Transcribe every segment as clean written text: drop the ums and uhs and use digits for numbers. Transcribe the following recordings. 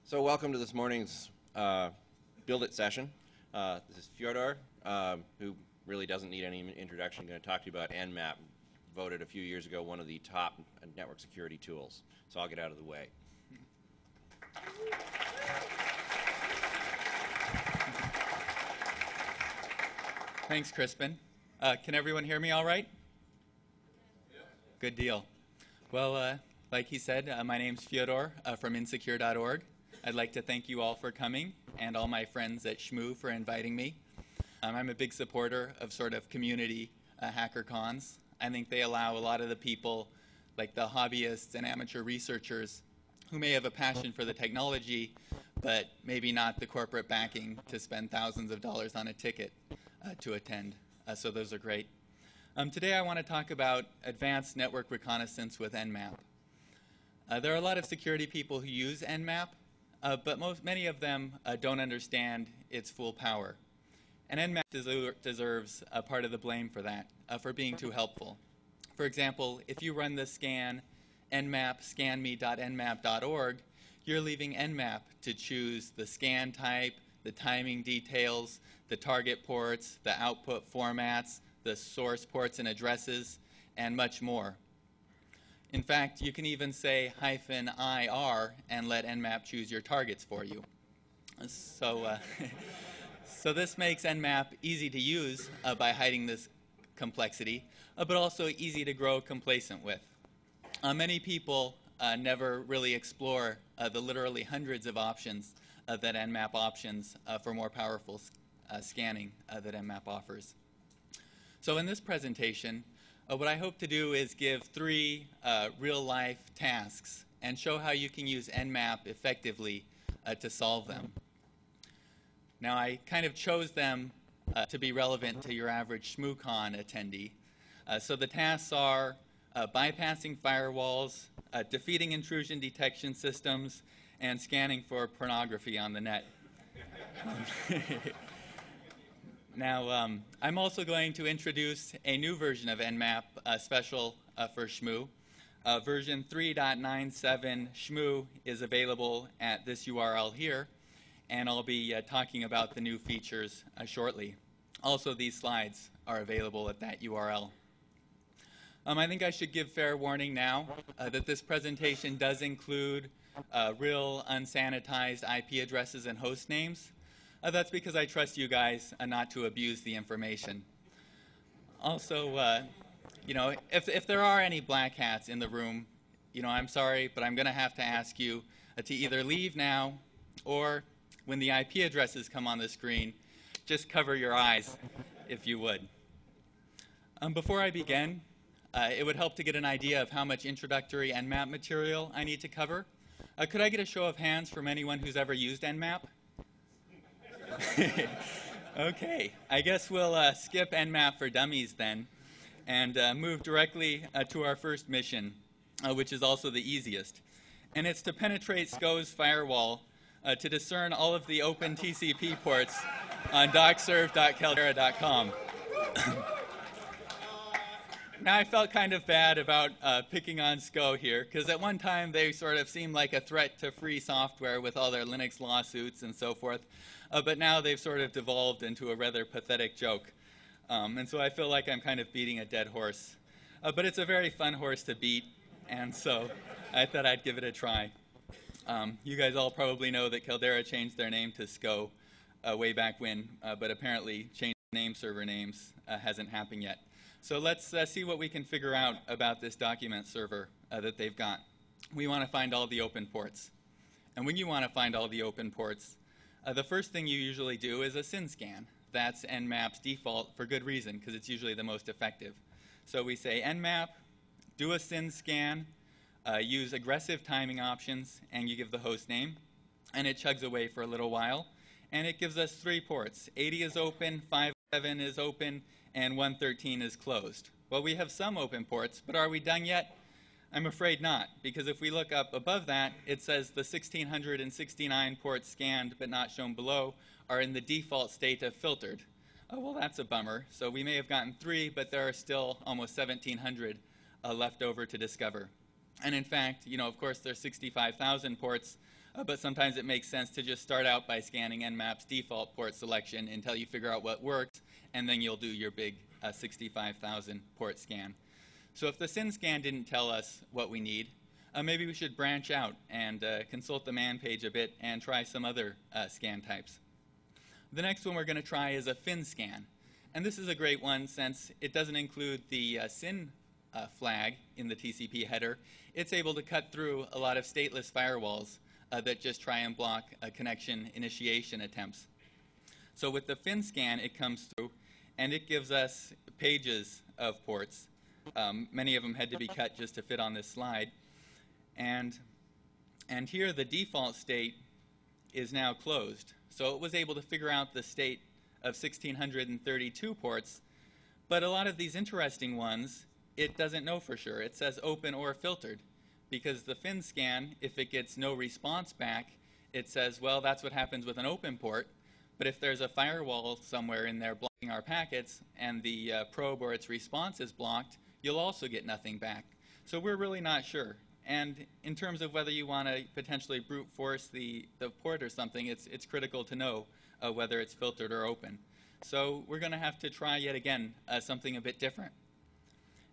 So welcome to this morning's Build It session. This is Fyodor, who really doesn't need any introduction. I'm going to talk to you about Nmap, voted a few years ago one of the top network security tools. So I'll get out of the way. Thanks, Crispin. Can everyone hear me all right? Yeah. Good deal. Well, like he said, my name's Fyodor from insecure.org. I'd like to thank you all for coming and all my friends at Shmoo for inviting me. I'm a big supporter of sort of community hacker cons. I think they allow a lot of the people, like the hobbyists and amateur researchers, who may have a passion for the technology, but maybe not the corporate backing to spend thousands of dollars on a ticket to attend. So those are great. Today I want to talk about advanced network reconnaissance with Nmap. There are a lot of security people who use Nmap, but many of them don't understand its full power. And Nmap deserves a part of the blame for that, for being too helpful. For example, if you run the scan nmap scanme.nmap.org, you're leaving Nmap to choose the scan type, the timing details, the target ports, the output formats, the source ports and addresses, and much more. In fact, you can even say -IR and let Nmap choose your targets for you. So this makes Nmap easy to use by hiding this complexity, but also easy to grow complacent with. Many people never really explore the literally hundreds of options that Nmap options for more powerful scanning that Nmap offers. So in this presentation, what I hope to do is give 3 real-life tasks and show how you can use Nmap effectively to solve them. Now, I kind of chose them to be relevant to your average Shmoocon attendee. So the tasks are bypassing firewalls, defeating intrusion detection systems, and scanning for pornography on the net. Now, I'm also going to introduce a new version of Nmap special for Shmoo. Version 3.97 Shmoo is available at this URL here, and I'll be talking about the new features shortly. Also, these slides are available at that URL. I think I should give fair warning now that this presentation does include real unsanitized IP addresses and host names. That's because I trust you guys not to abuse the information. Also, if there are any black hats in the room, I'm sorry, but I'm going to have to ask you to either leave now or when the IP addresses come on the screen, just cover your eyes if you would. Before I begin, it would help to get an idea of how much introductory Nmap material I need to cover. Could I get a show of hands from anyone who's ever used Nmap? Okay, I guess we'll skip Nmap for Dummies then and move directly to our first mission, which is also the easiest. And it's to penetrate SCO's firewall to discern all of the open TCP ports on docserve.caldera.com. Now, I felt kind of bad about picking on SCO here, because at one time they sort of seemed like a threat to free software with all their Linux lawsuits and so forth, but now they've sort of devolved into a rather pathetic joke. And so I feel like I'm kind of beating a dead horse. But it's a very fun horse to beat, and so I thought I'd give it a try. You guys all probably know that Caldera changed their name to SCO way back when, but apparently changing name server names hasn't happened yet. So let's see what we can figure out about this document server that they've got. We want to find all the open ports. And when you want to find all the open ports, the first thing you usually do is a SYN scan. That's Nmap's default for good reason, because it's usually the most effective. So we say Nmap, do a SYN scan, use aggressive timing options, and you give the host name. And it chugs away for a little while. And it gives us 3 ports. 80 is open, 57 is open, and 113 is closed. Well, we have some open ports, but are we done yet? I'm afraid not, because if we look up above that, it says the 1,669 ports scanned but not shown below are in the default state of filtered. Oh, well, that's a bummer. So we may have gotten 3, but there are still almost 1,700 left over to discover. And in fact, of course, there's 65,000 ports, but sometimes it makes sense to just start out by scanning Nmap's default port selection until you figure out what works, and then you'll do your big 65,000 port scan. So if the SYN scan didn't tell us what we need, maybe we should branch out and consult the man page a bit and try some other scan types. The next one we're going to try is a fin scan. And this is a great one since it doesn't include the SYN flag in the TCP header. It's able to cut through a lot of stateless firewalls that just try and block connection initiation attempts. So with the fin scan, it comes through and it gives us pages of ports. Many of them had to be cut just to fit on this slide. And here the default state is now closed. So it was able to figure out the state of 1,632 ports, but a lot of these interesting ones, it doesn't know for sure. It says open or filtered, because the fin scan, if it gets no response back, it says, well, that's what happens with an open port, but if there's a firewall somewhere in there blocking our packets and the probe or its response is blocked, you'll also get nothing back. So we're really not sure. And in terms of whether you want to potentially brute force the port or something, it's critical to know whether it's filtered or open. So we're going to have to try yet again something a bit different.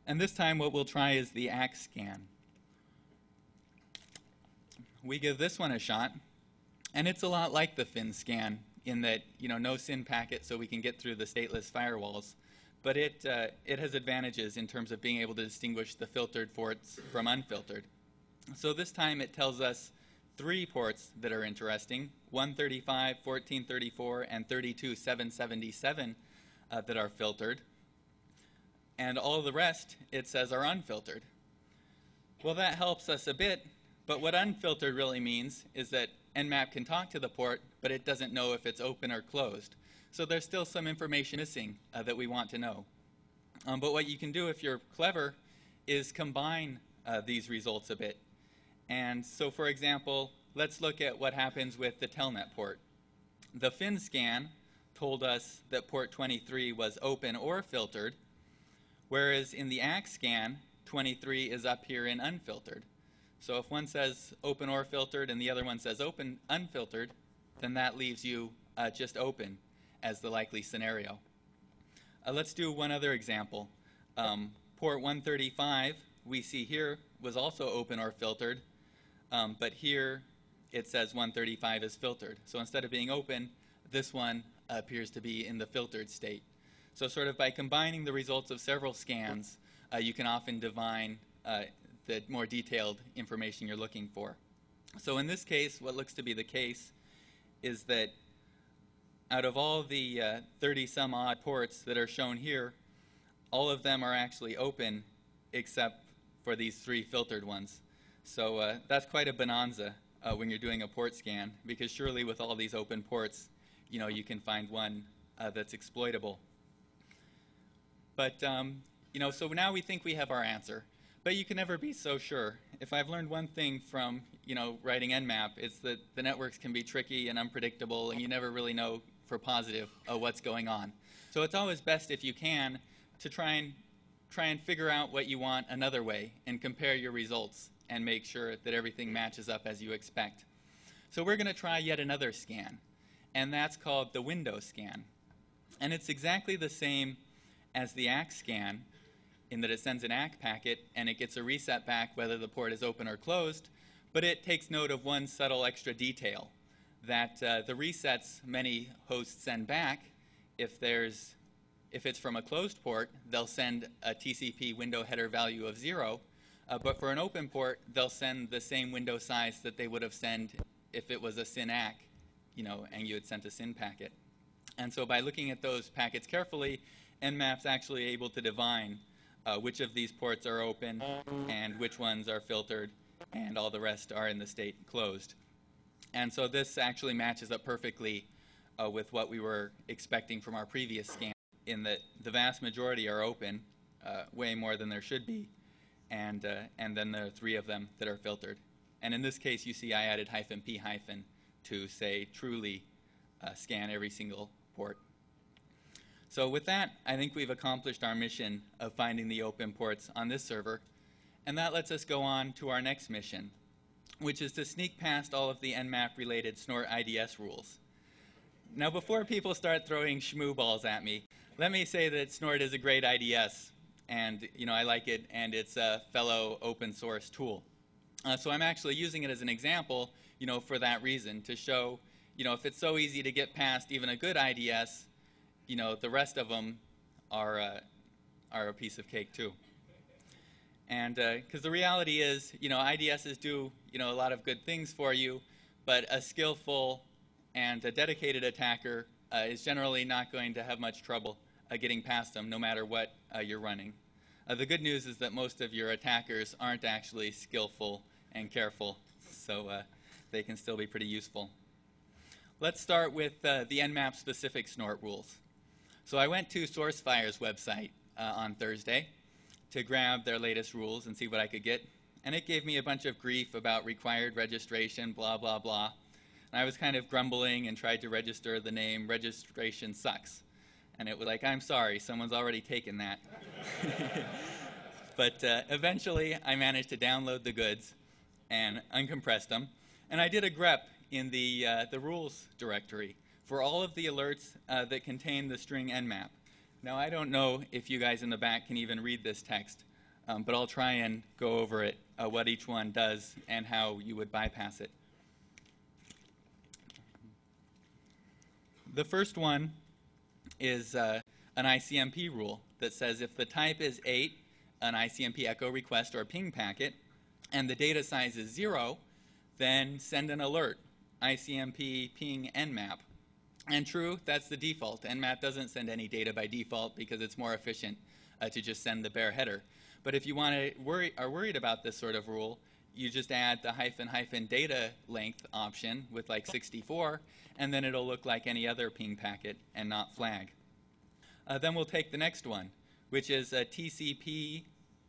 And this time what we'll try is the ACK scan. We give this one a shot, and it's a lot like the fin scan in that, no SYN packet so we can get through the stateless firewalls. But it has advantages in terms of being able to distinguish the filtered ports from unfiltered. So this time it tells us 3 ports that are interesting, 135, 1434, and 32777 that are filtered. And all the rest, it says, are unfiltered. Well, that helps us a bit, but what unfiltered really means is that Nmap can talk to the port, but it doesn't know if it's open or closed. So there's still some information missing that we want to know. But what you can do if you're clever is combine these results a bit. And so, for example, let's look at what happens with the telnet port. The fin scan told us that port 23 was open or filtered, whereas in the ACK scan, 23 is up here in unfiltered. So if one says open or filtered and the other one says open unfiltered, then that leaves you just open as the likely scenario. Let's do one other example. Port 135, we see here, was also open or filtered, but here it says 135 is filtered. So instead of being open, this one appears to be in the filtered state. So sort of by combining the results of several scans, you can often divine the more detailed information you're looking for. So in this case, what looks to be the case is that out of all the 30-some odd ports that are shown here, all of them are actually open except for these 3 filtered ones. So that's quite a bonanza when you're doing a port scan, because surely with all these open ports, you can find one that's exploitable. But, so now we think we have our answer. But you can never be so sure. If I've learned one thing from, writing Nmap, it's that the networks can be tricky and unpredictable, and you never really know for positive what's going on. So it's always best, if you can, to try and figure out what you want another way and compare your results and make sure that everything matches up as you expect. So we're going to try yet another scan, and that's called the window scan. And it's exactly the same as the ACK scan in that it sends an ACK packet and it gets a reset back whether the port is open or closed, but it takes note of one subtle extra detail, that the resets many hosts send back, if it's from a closed port, they'll send a TCP window header value of 0, but for an open port, they'll send the same window size that they would have sent if it was a SYN ACK, and you had sent a SYN packet. And so by looking at those packets carefully, Nmap's actually able to divine which of these ports are open and which ones are filtered, and all the rest are in the state closed. And so this actually matches up perfectly with what we were expecting from our previous scan, in that the vast majority are open, way more than there should be, and then there are 3 of them that are filtered. And in this case, you see I added -p- to say truly scan every single port. So with that, I think we've accomplished our mission of finding the open ports on this server, and that lets us go on to our next mission, which is to sneak past all of the Nmap-related Snort IDS rules. Now, before people start throwing shmoo balls at me, let me say that Snort is a great IDS, and I like it, and it's a fellow open source tool. So I'm actually using it as an example, for that reason, to show, if it's so easy to get past even a good IDS, the rest of them are a piece of cake too. And because the reality is, IDSs do, a lot of good things for you, but a skillful and a dedicated attacker is generally not going to have much trouble getting past them, no matter what you're running. The good news is that most of your attackers aren't actually skillful and careful, so they can still be pretty useful. Let's start with the Nmap-specific Snort rules. So I went to SourceFire's website on Thursday to grab their latest rules and see what I could get. And it gave me a bunch of grief about required registration, blah, blah, blah. And I was kind of grumbling and tried to register the name registration sucks. And it was like, I'm sorry, someone's already taken that. But eventually, I managed to download the goods and uncompress them. And I did a grep in the rules directory for all of the alerts that contain the string nmap. Now, I don't know if you guys in the back can even read this text, but I'll try and go over it, what each one does and how you would bypass it. The first one is an ICMP rule that says if the type is 8, an ICMP echo request or ping packet, and the data size is 0, then send an alert, ICMP ping nmap. And true, that's the default. Nmap doesn't send any data by default because it's more efficient to just send the bare header. But if you are worried about this sort of rule, you just add the -- data length option with like 64, and then it'll look like any other ping packet and not flag. Then we'll take the next one, which is a TCP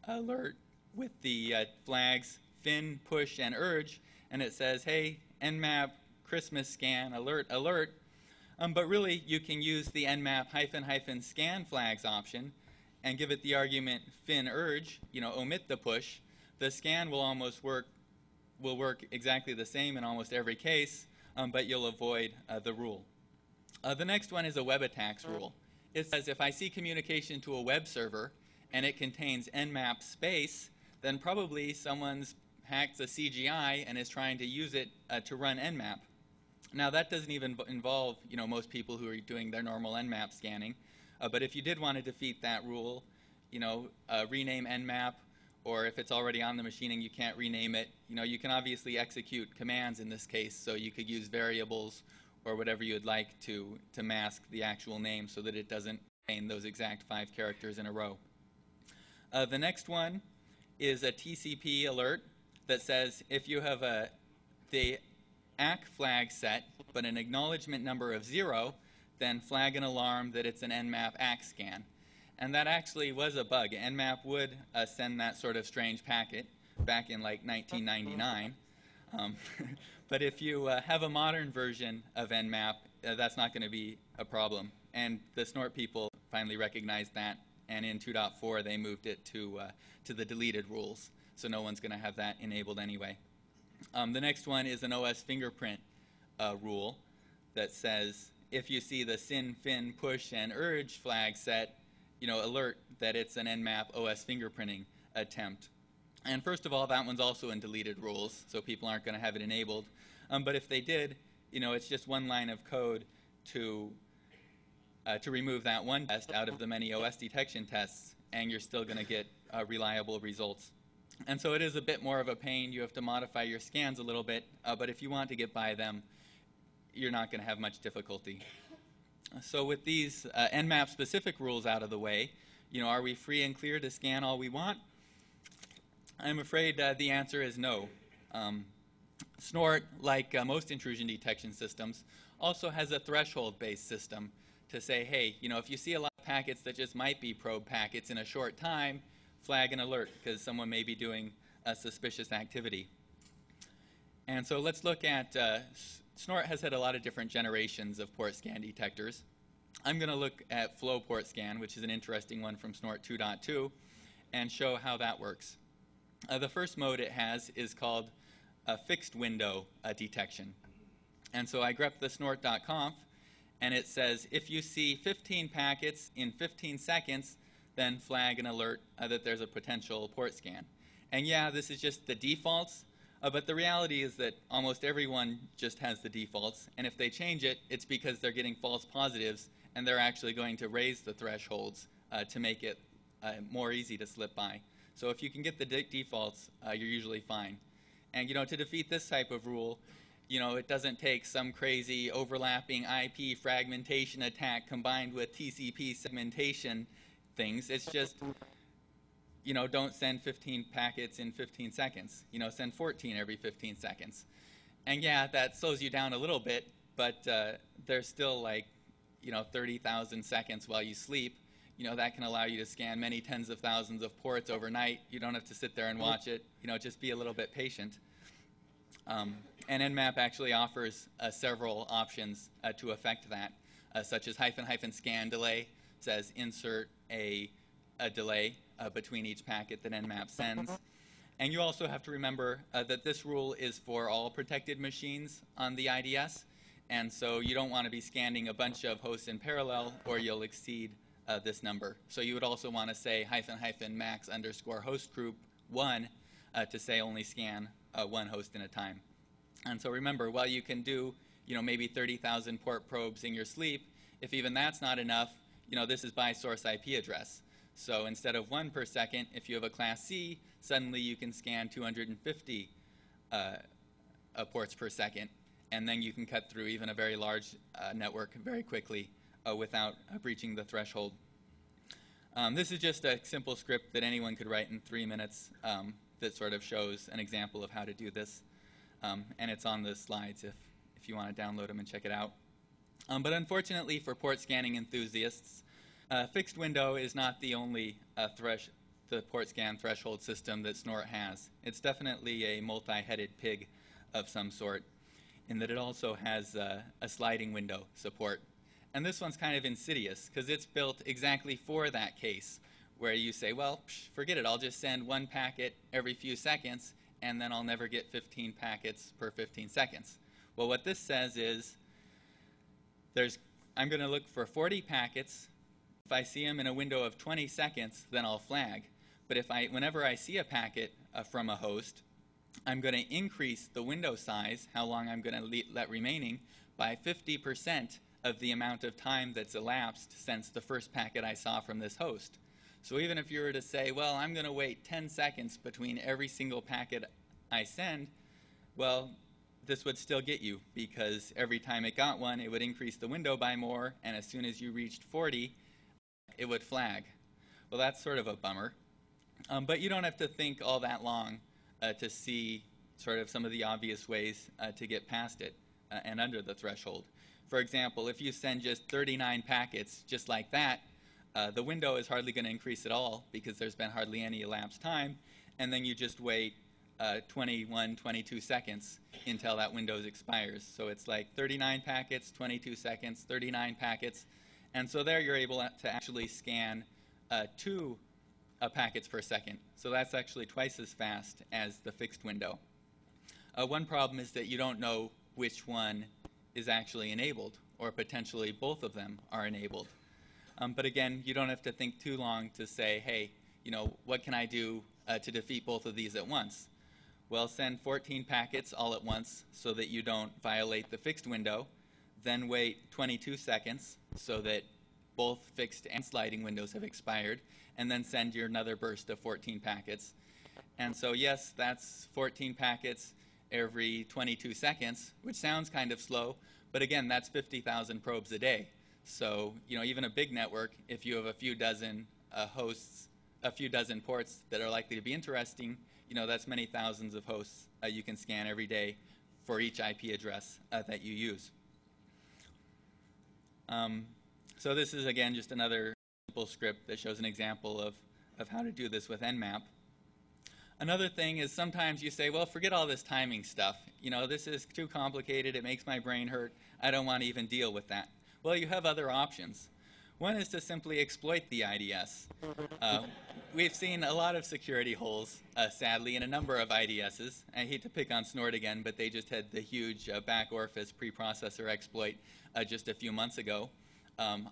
alert with the flags fin, push, and urge, and it says, hey, nmap Christmas scan alert, alert. But really, you can use the nmap -- scan flags option and give it the argument fin urge, omit the push. The scan will work exactly the same in almost every case, but you'll avoid the rule. The next one is a web attacks rule. It says if I see communication to a web server and it contains nmap space, then probably someone's hacked the CGI and is trying to use it to run nmap. Now, that doesn't even involve, most people who are doing their normal nmap scanning. But if you did want to defeat that rule, rename nmap, or if it's already on the machine and you can't rename it, you can obviously execute commands in this case. So you could use variables or whatever you'd like to mask the actual name so that it doesn't contain those exact 5 characters in a row. The next one is a TCP alert that says if you have the ACK flag set, but an acknowledgement number of 0, then flag an alarm that it's an nmap ACK scan. And that actually was a bug. Nmap would send that sort of strange packet back in like 1999. But if you have a modern version of nmap, that's not going to be a problem. And the Snort people finally recognized that, and in 2.4 they moved it to the deleted rules. So no one's going to have that enabled anyway. The next one is an OS fingerprint rule that says if you see the sin, fin, push, and urge flag set, alert that it's an nmap OS fingerprinting attempt. And first of all, that one's also in deleted rules, so people aren't going to have it enabled. But if they did, it's just one line of code to remove that one test out of the many OS detection tests, and you're still going to get reliable results. And so it is a bit more of a pain. You have to modify your scans a little bit, but if you want to get by them, you're not going to have much difficulty. So with these nmap-specific rules out of the way, are we free and clear to scan all we want? I'm afraid the answer is no. Snort, like most intrusion detection systems, also has a threshold-based system to say, hey, if you see a lot of packets that just might be probe packets in a short time, flag an alert because someone may be doing a suspicious activity. And so let's look at, Snort has had a lot of different generations of port scan detectors. I'm going to look at flow port scan, which is an interesting one from Snort 2.2, and show how that works. The first mode it has is called fixed window detection. And so I grep the snort.conf, and it says if you see 15 packets in 15 seconds, then flag an alert that there's a potential port scan. And yeah, this is just the defaults, but the reality is that almost everyone just has the defaults, and if they change it, it's because they're getting false positives, and they're actually going to raise the thresholds to make it more easy to slip by. So if you can get the defaults, you're usually fine. And to defeat this type of rule, it doesn't take some crazy overlapping IP fragmentation attack combined with TCP segmentation things. It's just, don't send 15 packets in 15 seconds. Send 14 every 15 seconds. And yeah, that slows you down a little bit, but there's still like, 30,000 seconds while you sleep. That can allow you to scan many tens of thousands of ports overnight. You don't have to sit there and watch it. Just be a little bit patient. And Nmap actually offers several options to affect that, such as -- scan delay. It says insert a delay between each packet that Nmap sends. And you also have to remember that this rule is for all protected machines on the IDS. And so you don't want to be scanning a bunch of hosts in parallel, or you'll exceed this number. So you would also want to say --max_host group 1 to say only scan one host in a time. And so remember, while you can do maybe 30,000 port probes in your sleep, if even that's not enough, this is by source IP address. So instead of 1 per second, if you have a class C, suddenly you can scan 250 ports per second, and then you can cut through even a very large network very quickly without breaching the threshold. This is just a simple script that anyone could write in 3 minutes that sort of shows an example of how to do this. And it's on the slides if you want to download them and check it out. But unfortunately for port scanning enthusiasts, fixed window is not the only the port scan threshold system that Snort has. It's definitely a multi-headed pig of some sort, in that it also has a sliding window support. And this one's kind of insidious because it's built exactly for that case, where you say, well, forget it, I'll just send 1 packet every few seconds, and then I'll never get 15 packets per 15 seconds. Well, what this says is I'm going to look for 40 packets. If I see them in a window of 20 seconds, then I'll flag. But whenever I see a packet from a host, I'm going to increase the window size, how long I'm going to let remaining, by 50% of the amount of time that's elapsed since the first packet I saw from this host. So even if you were to say, well, I'm going to wait 10 seconds between every single packet I send, well, this would still get you, because every time it got one, it would increase the window by more, and as soon as you reached 40, it would flag. Well, that's sort of a bummer. But you don't have to think all that long to see sort of some of the obvious ways to get past it and under the threshold. For example, if you send just 39 packets just like that, the window is hardly going to increase at all because there's been hardly any elapsed time, and then you just wait 21, 22 seconds until that window expires. So it's like 39 packets, 22 seconds, 39 packets, and so there you're able to actually scan 2 packets per second. So that's actually twice as fast as the fixed window. One problem is that you don't know which one is actually enabled, or potentially both of them are enabled. But again, you don't have to think too long to say, hey, what can I do to defeat both of these at once? Well, send 14 packets all at once so that you don't violate the fixed window, then wait 22 seconds so that both fixed and sliding windows have expired, and then send your another burst of 14 packets. And so yes, that's 14 packets every 22 seconds, which sounds kind of slow, but again, that's 50,000 probes a day. So, even a big network, if you have a few dozen hosts, a few dozen ports that are likely to be interesting, that's many thousands of hosts you can scan every day for each IP address that you use. So this is, again, just another simple script that shows an example of how to do this with Nmap. Another thing is sometimes you say, well, forget all this timing stuff. This is too complicated. It makes my brain hurt. I don't want to even deal with that. Well, you have other options. One is to simply exploit the IDS. We've seen a lot of security holes, sadly, in a number of IDSs. I hate to pick on Snort again, but they just had the huge back orifice preprocessor exploit just a few months ago.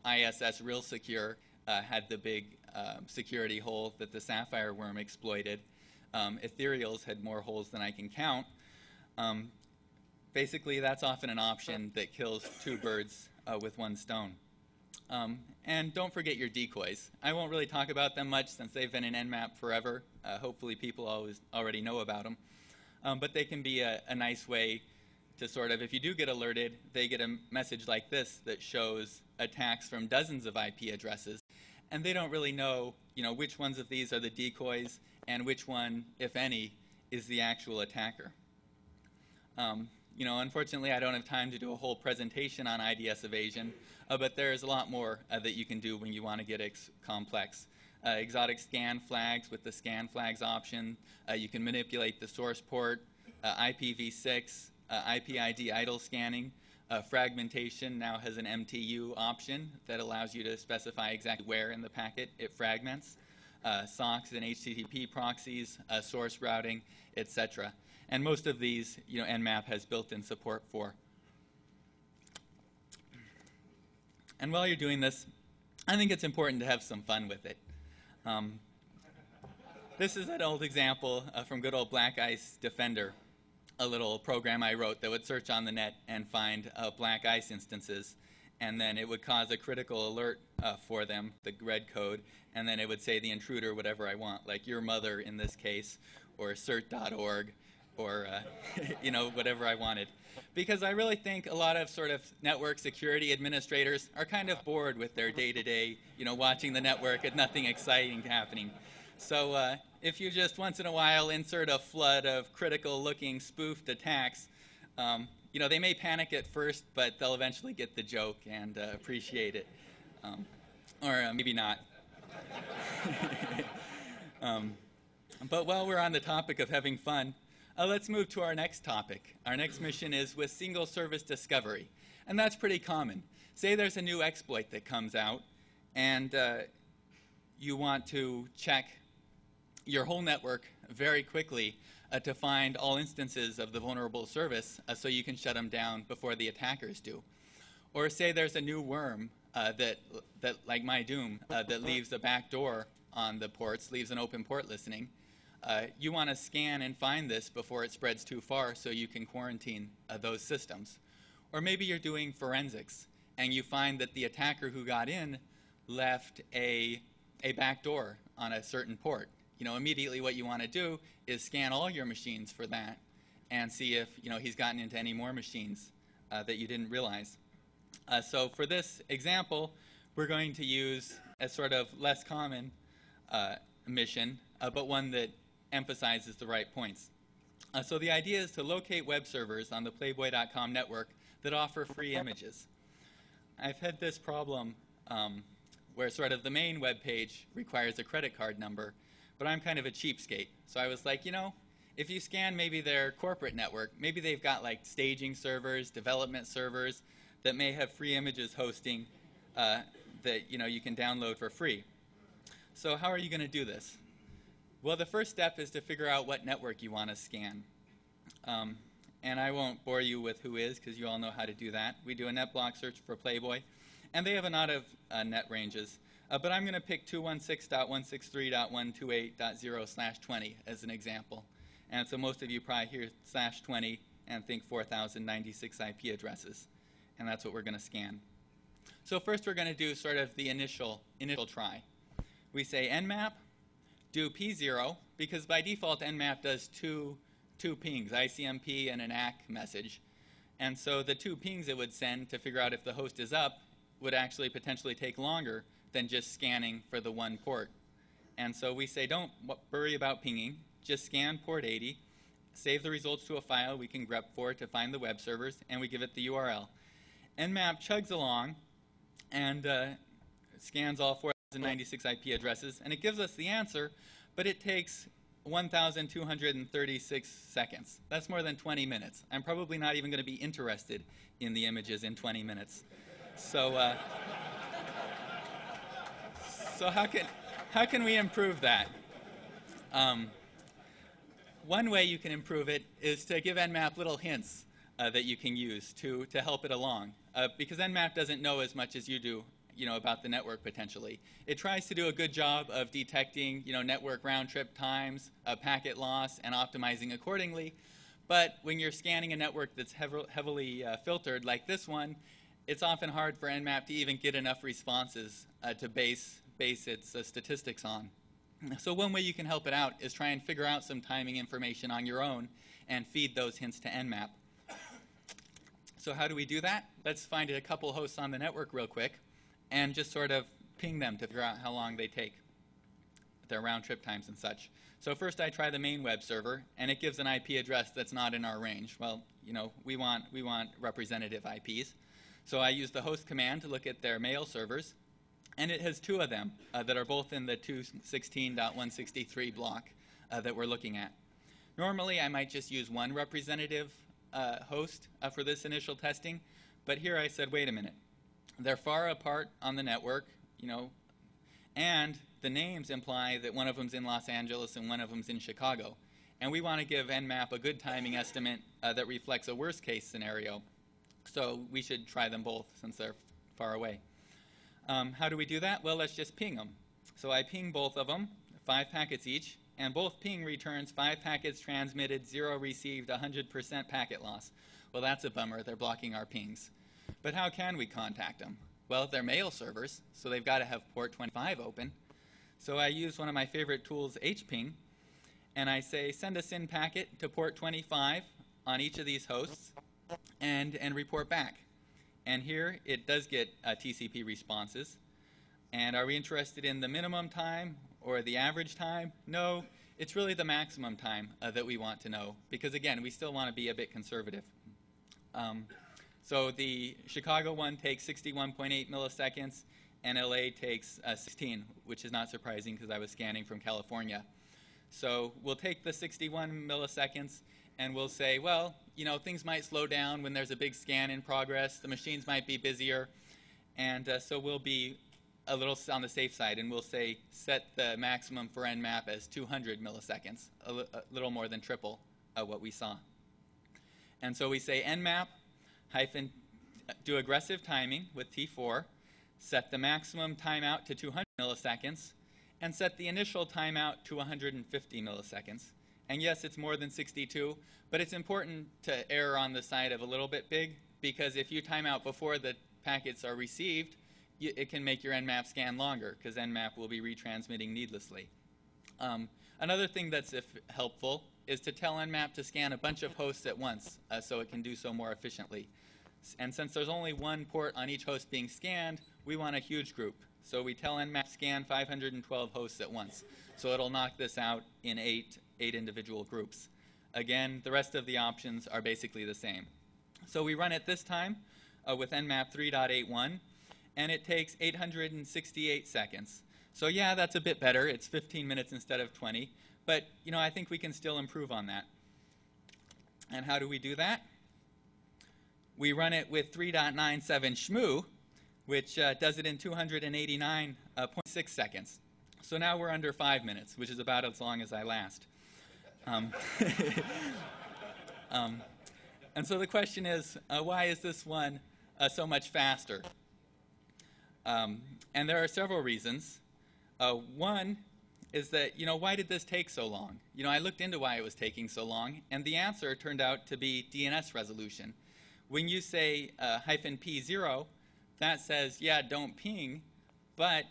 ISS Real Secure had the big security hole that the Sapphire worm exploited. Ethereals had more holes than I can count. Basically, that's often an option that kills two birds with one stone. And don't forget your decoys. I won't really talk about them much since they've been in Nmap forever. Hopefully people already know about them. But they can be a nice way to sort of, if you do get alerted, they get a message like this that shows attacks from dozens of IP addresses. And they don't really know, which ones of these are the decoys and which one, if any, is the actual attacker. Unfortunately, I don't have time to do a whole presentation on IDS evasion, but there's a lot more that you can do when you want to get complex. Exotic scan flags with the scan flags option. You can manipulate the source port, IPv6, IPID idle scanning. Fragmentation now has an MTU option that allows you to specify exactly where in the packet it fragments. SOCKS and HTTP proxies, source routing, etc. And most of these, Nmap has built-in support for. And while you're doing this, I think it's important to have some fun with it. This is an old example from good old Black Ice Defender, a little program I wrote that would search on the net and find Black Ice instances, and then it would cause a critical alert for them, the red code, and then it would say the intruder whatever I want, like your mother in this case, or cert.org, or whatever I wanted. Because I really think a lot of sort of network security administrators are kind of bored with their day-to-day, watching the network and nothing exciting happening. So if you just once in a while insert a flood of critical-looking spoofed attacks, they may panic at first, but they'll eventually get the joke and appreciate it. Or maybe not. But while we're on the topic of having fun, let's move to our next topic. Our next mission is with single service discovery. And that's pretty common. Say there's a new exploit that comes out, and you want to check your whole network very quickly to find all instances of the vulnerable service so you can shut them down before the attackers do. Or say there's a new worm that like my Doom, that leaves a back door on the ports, leaves an open port listening. You want to scan and find this before it spreads too far so you can quarantine those systems. Or maybe you're doing forensics and you find that the attacker who got in left a back door on a certain port. Immediately what you want to do is scan all your machines for that and see if he's gotten into any more machines that you didn't realize. So for this example, we're going to use a sort of less common mission, but one that emphasizes the right points. So the idea is to locate web servers on the Playboy.com network that offer free images. I've had this problem where sort of the main web page requires a credit card number, but I'm kind of a cheapskate. So I was like, if you scan maybe their corporate network, maybe they've got like staging servers, development servers that may have free images hosting that you can download for free. So how are you going to do this? Well, the first step is to figure out what network you want to scan. And I won't bore you with who is, because you all know how to do that. We do a NetBlock search for Playboy, and they have a lot of net ranges. But I'm going to pick 216.163.128.0/20 as an example. And so most of you probably hear /20 and think 4,096 IP addresses. And that's what we're going to scan. So first we're going to do sort of the initial try. We say nmap, do P0, because by default nmap does two pings, ICMP and an ACK message. And so the two pings it would send to figure out if the host is up would actually potentially take longer than just scanning for the one port. And so we say don't worry about pinging, just scan port 80, save the results to a file we can grep for to find the web servers, and we give it the URL. Nmap chugs along and scans all 4,096 IP addresses, and it gives us the answer, but it takes 1,236 seconds. That's more than 20 minutes. I'm probably not even going to be interested in the images in 20 minutes. So So how can we improve that? One way you can improve it is to give Nmap little hints that you can use to help it along. Because Nmap doesn't know as much as you do, about the network potentially. It tries to do a good job of detecting, network round trip times, packet loss, and optimizing accordingly. But when you're scanning a network that's heavily filtered like this one, it's often hard for Nmap to even get enough responses to base its statistics on. So one way you can help it out is try and figure out some timing information on your own and feed those hints to Nmap. So how do we do that? Let's find a couple hosts on the network real quick and just sort of ping them to figure out how long they take, their round trip times and such. So first I try the main web server, and it gives an IP address that's not in our range. Well, we want representative IPs. So I use the host command to look at their mail servers, and it has two of them that are both in the 216.163 block that we're looking at. Normally, I might just use one representative host for this initial testing, but here I said, wait a minute. They're far apart on the network, and the names imply that one of them's in Los Angeles and one of them's in Chicago. And we want to give Nmap a good timing estimate that reflects a worst-case scenario. So we should try them both since they're far away. How do we do that? Well, let's just ping them. So I ping both of them, 5 packets each, and both ping returns 5 packets transmitted, 0 received, 100% packet loss. Well, that's a bummer. They're blocking our pings. But how can we contact them? Well, they're mail servers, so they've got to have port 25 open. So I use one of my favorite tools, hping, and I say send a SYN packet to port 25 on each of these hosts and report back. And here it does get TCP responses. And are we interested in the minimum time or the average time? No, it's really the maximum time that we want to know, because again, we still want to be a bit conservative. So the Chicago one takes 61.8 milliseconds, and LA takes 16, which is not surprising because I was scanning from California. So we'll take the 61 milliseconds and we'll say, well, things might slow down when there's a big scan in progress. The machines might be busier. And so we'll be a little on the safe side, and we'll say set the maximum for Nmap as 200 milliseconds, a little more than triple what we saw. And so we say Nmap hyphen do aggressive timing with T4, set the maximum timeout to 200 milliseconds, and set the initial timeout to 150 milliseconds. And yes, it's more than 62, but it's important to err on the side of a little bit big, because if you time out before the packets are received, it can make your Nmap scan longer, because Nmap will be retransmitting needlessly. Another thing that's helpful is to tell Nmap to scan a bunch of hosts at once so it can do so more efficiently. And since there's only one port on each host being scanned, we want a huge group. So we tell Nmap scan 512 hosts at once. So it'll knock this out in eight individual groups. Again, the rest of the options are basically the same. So we run it this time with Nmap 3.81, and it takes 868 seconds. So yeah, that's a bit better. It's 15 minutes instead of 20. But I think we can still improve on that. And how do we do that? We run it with 3.97 Shmoo, which does it in 289.6 seconds. So now we're under 5 minutes, which is about as long as I last. And so the question is, why is this one so much faster? And there are several reasons. One is that, why did this take so long? I looked into why it was taking so long, and the answer turned out to be DNS resolution. When you say -P0, that says, yeah, don't ping, but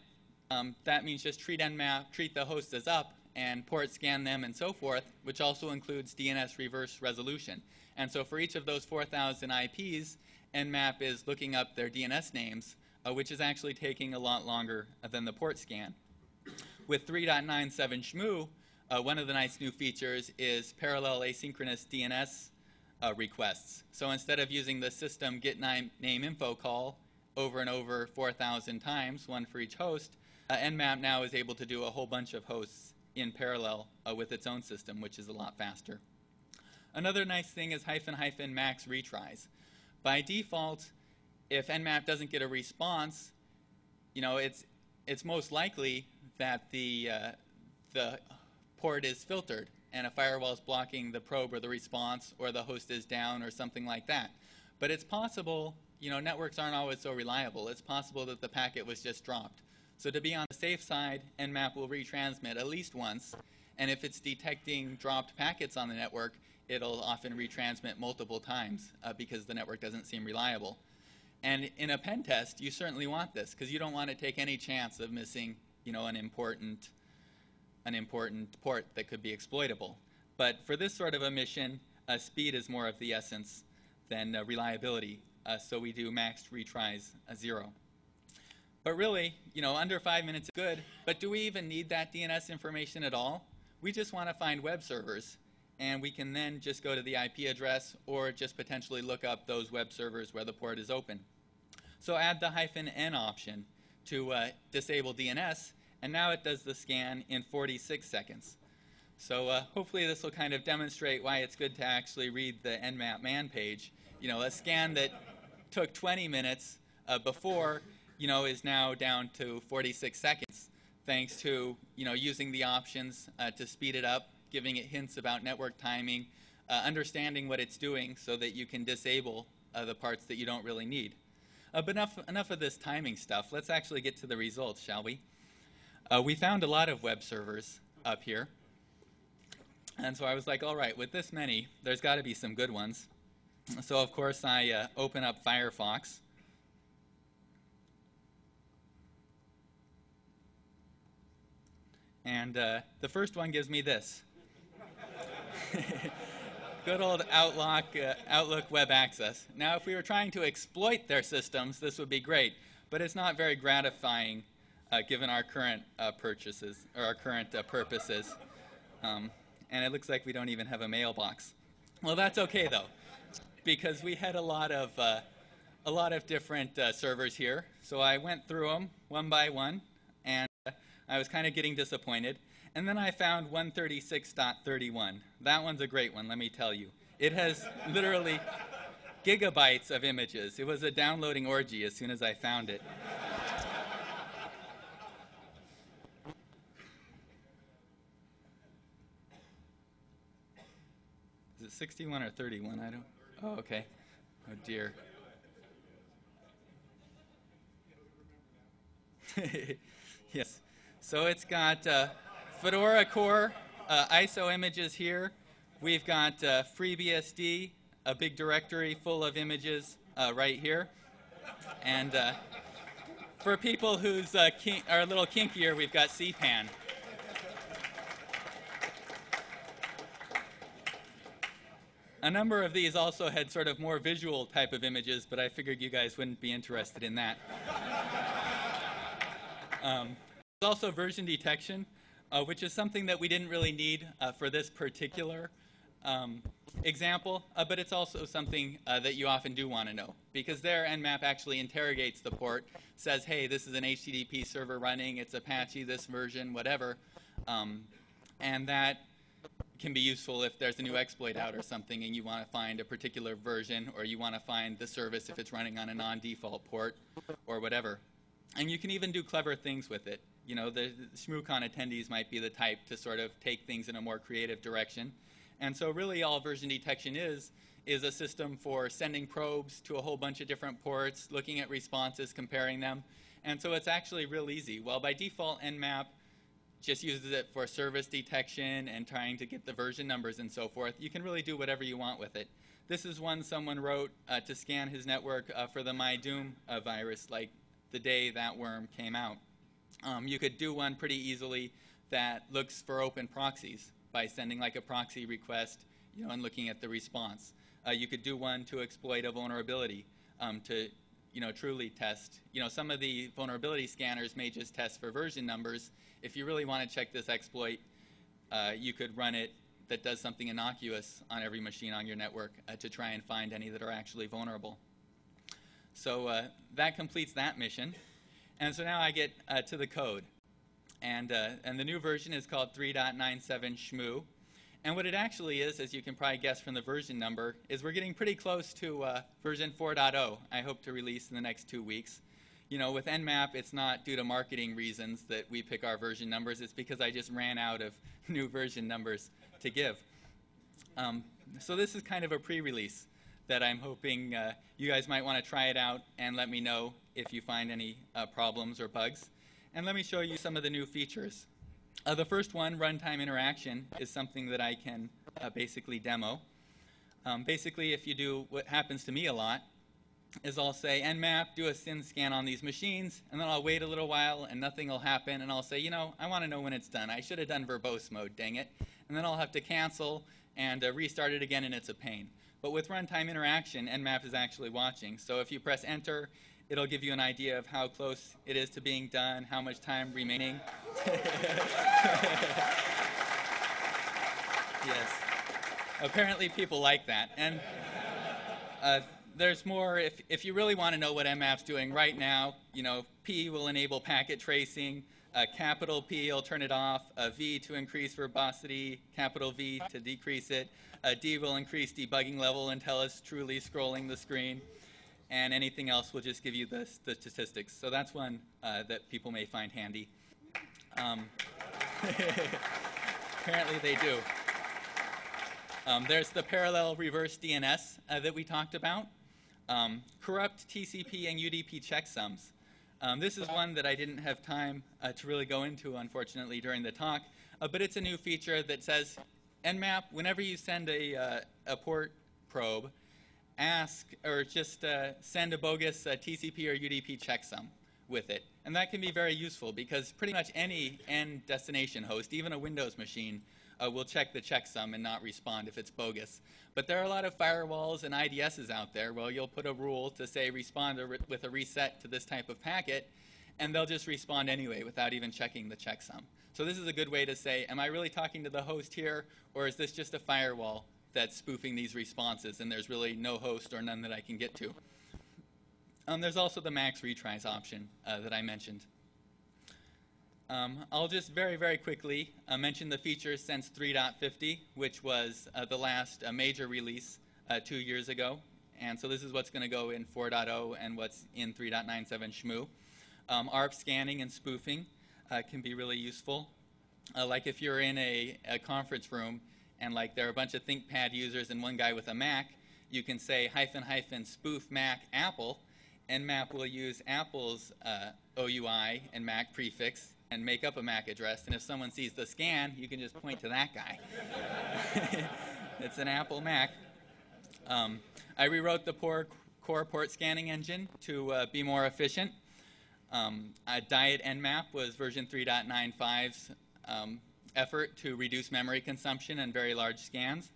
that means just treat Nmap, treat the host as up, and port scan them and so forth, which also includes DNS reverse resolution. And so for each of those 4,000 IPs, Nmap is looking up their DNS names, which is actually taking a lot longer than the port scan. With 3.97 Shmoo, one of the nice new features is parallel asynchronous DNS requests. So instead of using the system get name info call over and over 4,000 times, one for each host, Nmap now is able to do a whole bunch of hosts in parallel with its own system, which is a lot faster. Another nice thing is -- max retries. By default, if Nmap doesn't get a response, it's most likely that the port is filtered and a firewall is blocking the probe or the response, or the host is down or something like that. But it's possible, networks aren't always so reliable. It's possible that the packet was just dropped. So to be on the safe side, Nmap will retransmit at least once, and if it's detecting dropped packets on the network, it'll often retransmit multiple times because the network doesn't seem reliable. And in a pen test, you certainly want this, because you don't want to take any chance of missing, an important port that could be exploitable. But for this sort of a mission, speed is more of the essence than reliability. So we do maxed retries 0. But really, under 5 minutes is good. But do we even need that DNS information at all? We just want to find web servers, and we can then just go to the IP address or just potentially look up those web servers where the port is open. So add the -n option to disable DNS, and now it does the scan in 46 seconds. So hopefully this will kind of demonstrate why it's good to actually read the Nmap man page. A scan that took 20 minutes before, is now down to 46 seconds, thanks to, using the options to speed it up, giving it hints about network timing, understanding what it's doing so that you can disable the parts that you don't really need. But enough of this timing stuff. Let's actually get to the results, shall we? We found a lot of web servers up here. And so I was like, all right, with this many, there's got to be some good ones. So, of course, I open up Firefox. And the first one gives me this. Good old Outlook Web Access. Now, if we were trying to exploit their systems, this would be great. But it's not very gratifying given our current purchases, or our current purposes. And it looks like we don't even have a mailbox. Well, that's okay, though, because we had a lot of different servers here. So I went through them one by one, and I was kind of getting disappointed. And then I found 136.31. That one's a great one, let me tell you. It has literally gigabytes of images. It was a downloading orgy as soon as I found it. Is it 61 or 31? I don't. Oh, okay. Oh, dear. Yes. So it's got Fedora core ISO images here. We've got FreeBSD, a big directory full of images right here. And for people who's are a little kinkier, we've got CPAN. A number of these also had sort of more visual type of images, but I figured you guys wouldn't be interested in that. There's also version detection, which is something that we didn't really need for this particular example, but it's also something that you often do want to know, because there Nmap actually interrogates the port, says, hey, this is an HTTP server running, it's Apache, this version, whatever, and that can be useful if there's a new exploit out or something and you want to find a particular version, or you want to find the service if it's running on a non-default port or whatever. And you can even do clever things with it. The Shmoocon attendees might be the type to sort of take things in a more creative direction. And so really all version detection is a system for sending probes to a whole bunch of different ports, looking at responses, comparing them. And so it's actually real easy. Well, by default, Nmap just uses it for service detection and trying to get the version numbers and so forth. You can really do whatever you want with it. This is one someone wrote to scan his network for the MyDoom virus, like the day that worm came out. You could do one pretty easily that looks for open proxies by sending like a proxy request, and looking at the response. You could do one to exploit a vulnerability to, truly test. Some of the vulnerability scanners may just test for version numbers. If you really want to check this exploit, you could run it that does something innocuous on every machine on your network to try and find any that are actually vulnerable. So that completes that mission. And so now I get to the code. And the new version is called 3.97 Shmoo. And what it actually is, as you can probably guess from the version number, is we're getting pretty close to version 4.0 I hope to release in the next 2 weeks. with Nmap, it's not due to marketing reasons that we pick our version numbers. It's because I just ran out of new version numbers to give. So this is kind of a pre-release that I'm hoping you guys might want to try it out and let me know if you find any problems or bugs. And let me show you some of the new features. The first one, runtime interaction, is something that I can basically demo. Basically, if you do what happens to me a lot, is I'll say, Nmap, do a SYN scan on these machines, and then I'll wait a little while and nothing will happen, and I'll say, I want to know when it's done. I should have done verbose mode, dang it. And then I'll have to cancel and restart it again, and it's a pain. But with runtime interaction, Nmap is actually watching. So if you press enter, it'll give you an idea of how close it is to being done, how much time remaining. Yes. Apparently people like that. And there's more. If you really want to know what Nmap's doing right now, P will enable packet tracing, capital P will turn it off, V to increase verbosity, capital V to decrease it, D will increase debugging level until it's truly scrolling the screen, and anything else will just give you the statistics. So that's one that people may find handy. Apparently they do. There's the parallel reverse DNS that we talked about. Corrupt TCP and UDP checksums. This is one that I didn't have time to really go into, unfortunately, during the talk, but it's a new feature that says, Nmap, whenever you send a port probe, ask or just send a bogus TCP or UDP checksum with it. And that can be very useful because pretty much any end destination host, even a Windows machine, will check the checksum and not respond if it's bogus. But there are a lot of firewalls and IDSs out there where you'll put a rule to say respond with a reset to this type of packet, and they'll just respond anyway without even checking the checksum. So this is a good way to say, am I really talking to the host here, or is this just a firewall that's spoofing these responses and there's really no host or none that I can get to? There's also the max retries option that I mentioned. I'll just very, very quickly mention the features since 3.50, which was the last major release 2 years ago. And so this is what's going to go in 4.0 and what's in 3.97 Shmoo. ARP scanning and spoofing can be really useful. Like if you're in a conference room and like there are a bunch of ThinkPad users and one guy with a Mac, you can say -- spoof Mac Apple, and Nmap will use Apple's OUI and Mac prefix and make up a MAC address, and if someone sees the scan, you can just point to that guy. It's an Apple Mac. I rewrote the core port scanning engine to be more efficient. Diet Nmap was version 3.95's effort to reduce memory consumption and very large scans.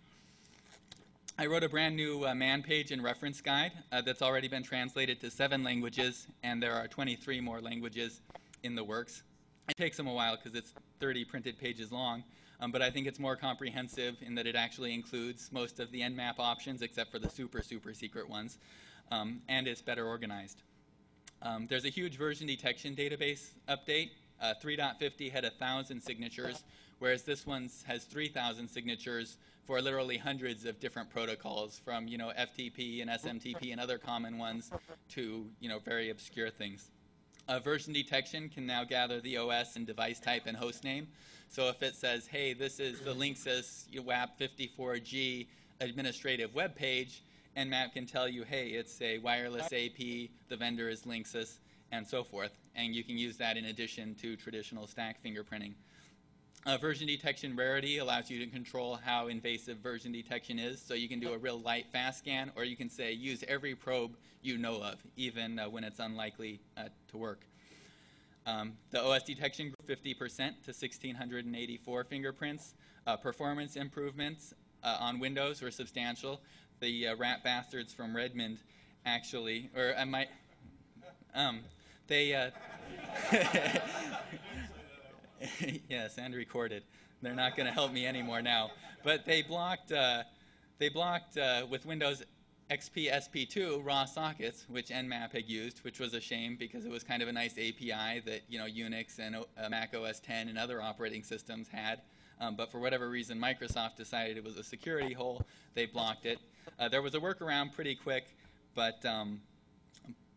I wrote a brand new man page and reference guide that's already been translated to 7 languages, and there are 23 more languages in the works. It takes them a while because it's 30 printed pages long, but I think it's more comprehensive in that it actually includes most of the Nmap options except for the super, super secret ones, and it's better organized. There's a huge version detection database update. 3.50 had 1,000 signatures, whereas this one has 3,000 signatures for literally hundreds of different protocols, from FTP and SMTP and other common ones to very obscure things. Version detection can now gather the OS and device type and host name. So if it says, hey, this is the Linksys WAP54G administrative web page, Nmap can tell you, hey, it's a wireless AP, the vendor is Linksys, and so forth. And you can use that in addition to traditional stack fingerprinting. Version detection rarity allows you to control how invasive version detection is. So you can do a real light fast scan, or you can say use every probe you know of, even when it's unlikely to work. The OS detection grew 50% to 1,684 fingerprints. Performance improvements on Windows were substantial. The rat bastards from Redmond actually, or I might, they, yes, and recorded. They're not going to help me anymore now. But they blocked with Windows XP SP2 raw sockets, which Nmap had used, which was a shame because it was kind of a nice API that Unix and Mac OS X and other operating systems had. But for whatever reason, Microsoft decided it was a security hole. They blocked it. There was a workaround pretty quick, but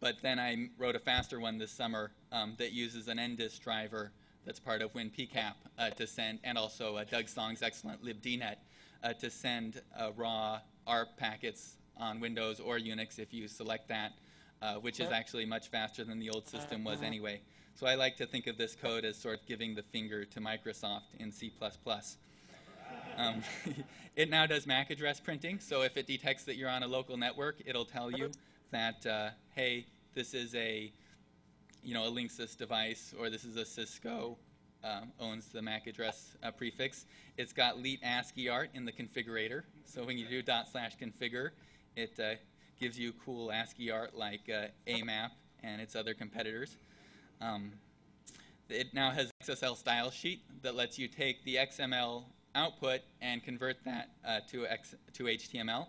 but then I wrote a faster one this summer that uses an NDIS driver that's part of WinPCAP to send, and also Doug Song's excellent libdnet to send raw ARP packets on Windows or Unix if you select that, which is actually much faster than the old system was anyway. So I like to think of this code as sort of giving the finger to Microsoft in C++. It now does MAC address printing, so if it detects that you're on a local network, it'll tell you that, hey, this is a Linksys device, or this is a Cisco, owns the MAC address prefix. It's got leet ASCII art in the configurator, so when you do /configure, it gives you cool ASCII art like AMAP and its other competitors. It now has an XSL style sheet that lets you take the XML output and convert that to HTML.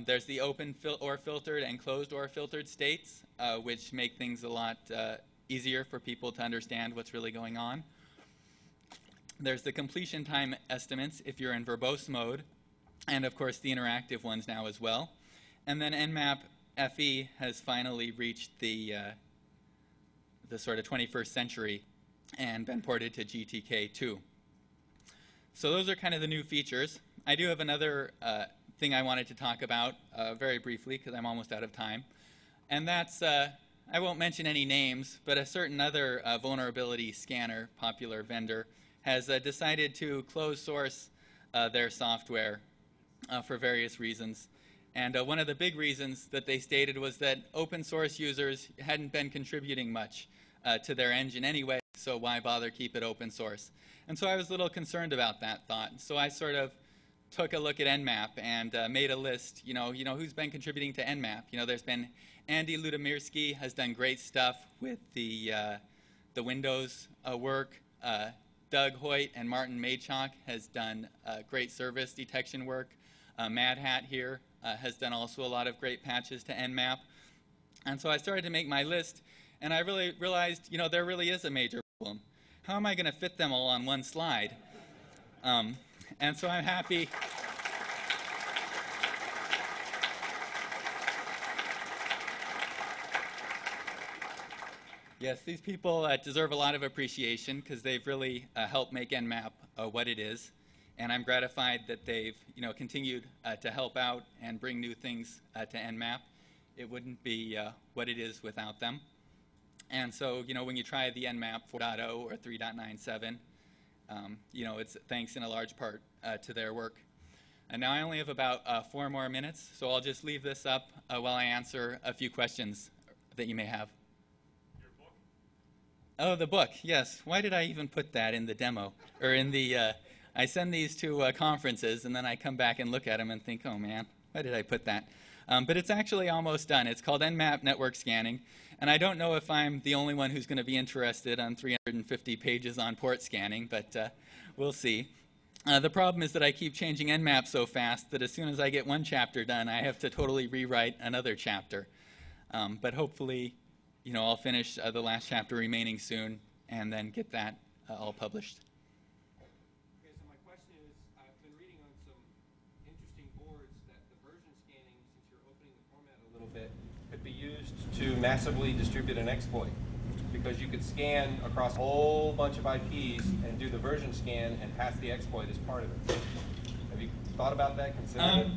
There's the open or filtered and closed or filtered states, which make things a lot easier for people to understand what's really going on. There's the completion time estimates if you're in verbose mode, and of course the interactive ones now as well. And then Nmap.FE has finally reached the sort of 21st century and been ported to GTK2. So those are kind of the new features. I do have another thing I wanted to talk about very briefly because I'm almost out of time. And that's, I won't mention any names, but a certain other vulnerability scanner, popular vendor, has decided to close source their software for various reasons. And one of the big reasons that they stated was that open source users hadn't been contributing much to their engine anyway, so why bother keep it open source? And so I was a little concerned about that thought. So I sort of took a look at Nmap and made a list, who's been contributing to Nmap. There's been Andy Ludomirsky has done great stuff with the Windows work. Doug Hoyt and Martin Maychok has done great service detection work. Mad Hat here has done also a lot of great patches to Nmap. And so I started to make my list, and I really realized, there really is a major problem. How am I going to fit them all on one slide? And so I'm happy. Yes, these people deserve a lot of appreciation because they've really helped make Nmap what it is. And I'm gratified that they've continued to help out and bring new things to Nmap. It wouldn't be what it is without them. And so, when you try the Nmap 4.0 or 3.97, it's thanks in a large part to their work. And now I only have about 4 more minutes, so I'll just leave this up while I answer a few questions that you may have. Your book? Oh, the book, yes. Why did I even put that in the demo? Or in the, I send these to conferences, and then I come back and look at them and think, oh man, why did I put that? But it's actually almost done. It's called Nmap Network Scanning. And I don't know if I'm the only one who's going to be interested on 350 pages on port scanning, but we'll see. The problem is that I keep changing Nmap so fast that as soon as I get one chapter done, I have to totally rewrite another chapter. But hopefully, I'll finish the last chapter remaining soon and then get that all published. Okay, so my question is, I've been reading on some interesting boards that the version scanning, since you're opening the format a little bit, could be used to massively distribute an exploit. Because you could scan across a whole bunch of IPs and do the version scan and pass the exploit as part of it. Have you thought about that, considered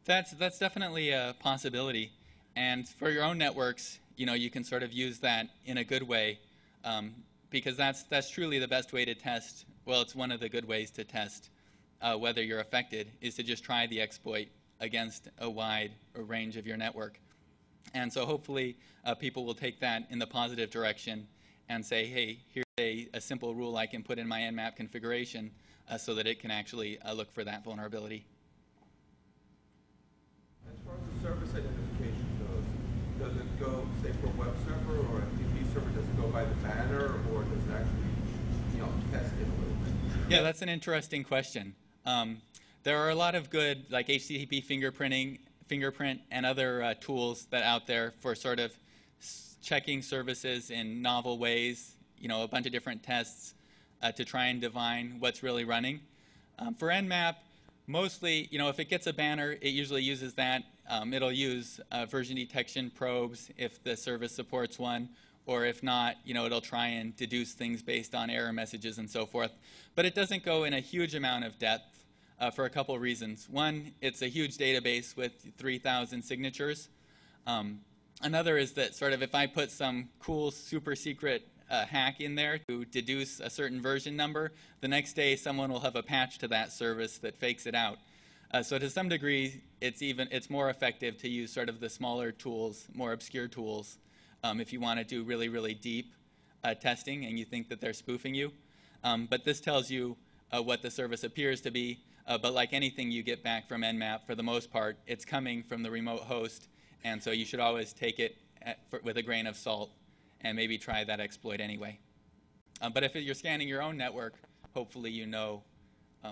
it? That's definitely a possibility. And for your own networks, you can sort of use that in a good way, because that's truly the best way to test. Well, it's one of the good ways to test whether you're affected, is to just try the exploit against a wide range of your network. And so hopefully people will take that in the positive direction and say, hey, here's a simple rule I can put in my Nmap configuration so that it can actually look for that vulnerability. As far as the service identification goes, does it go, say, for a web server or a FTP server, does it go by the banner, or does it actually, test it a little bit? Yeah, that's an interesting question. There are a lot of good, like HTTP fingerprint and other tools that out there for sort of checking services in novel ways, a bunch of different tests to try and divine what's really running. For Nmap, mostly, if it gets a banner, it usually uses that it'll use version detection probes if the service supports one, or if not, it'll try and deduce things based on error messages and so forth. But it doesn't go in a huge amount of depth for a couple reasons. One, it's a huge database with 3,000 signatures. Another is that sort of if I put some cool super secret hack in there to deduce a certain version number, the next day someone will have a patch to that service that fakes it out. So to some degree, it's more effective to use sort of the smaller tools, more obscure tools, if you want to do really, really deep testing and you think that they're spoofing you. But this tells you what the service appears to be. But like anything you get back from Nmap, for the most part, it's coming from the remote host. And so you should always take it with a grain of salt and maybe try that exploit anyway. But if you're scanning your own network, hopefully you know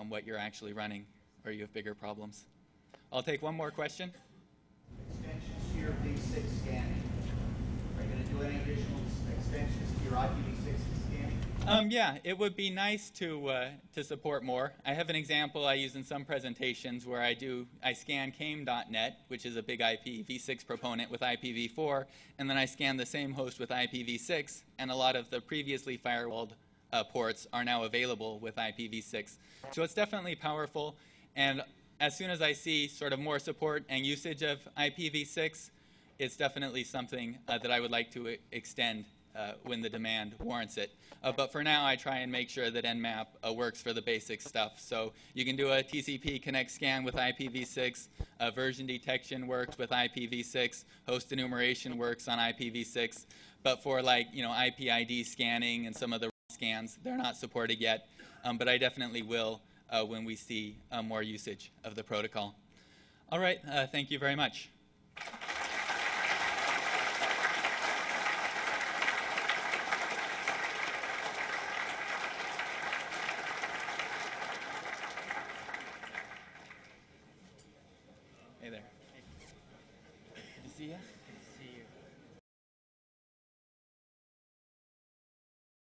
what you're actually running, or you have bigger problems. I'll take one more question. Extensions to your V6 scanning. Are you going to do any additional extensions to your IPv6 scanning? Yeah, it would be nice to support more. I have an example I use in some presentations where I scan came.net, which is a big IPv6 proponent with IPv4, and then I scan the same host with IPv6, and a lot of the previously firewalled ports are now available with IPv6. So it's definitely powerful, and as soon as I see sort of more support and usage of IPv6, it's definitely something that I would like to extend when the demand warrants it. But for now, I try and make sure that Nmap works for the basic stuff. So you can do a TCP connect scan with IPv6, version detection works with IPv6, host enumeration works on IPv6. But for like IP ID scanning and some of the scans, they're not supported yet. But I definitely will when we see more usage of the protocol. All right, thank you very much.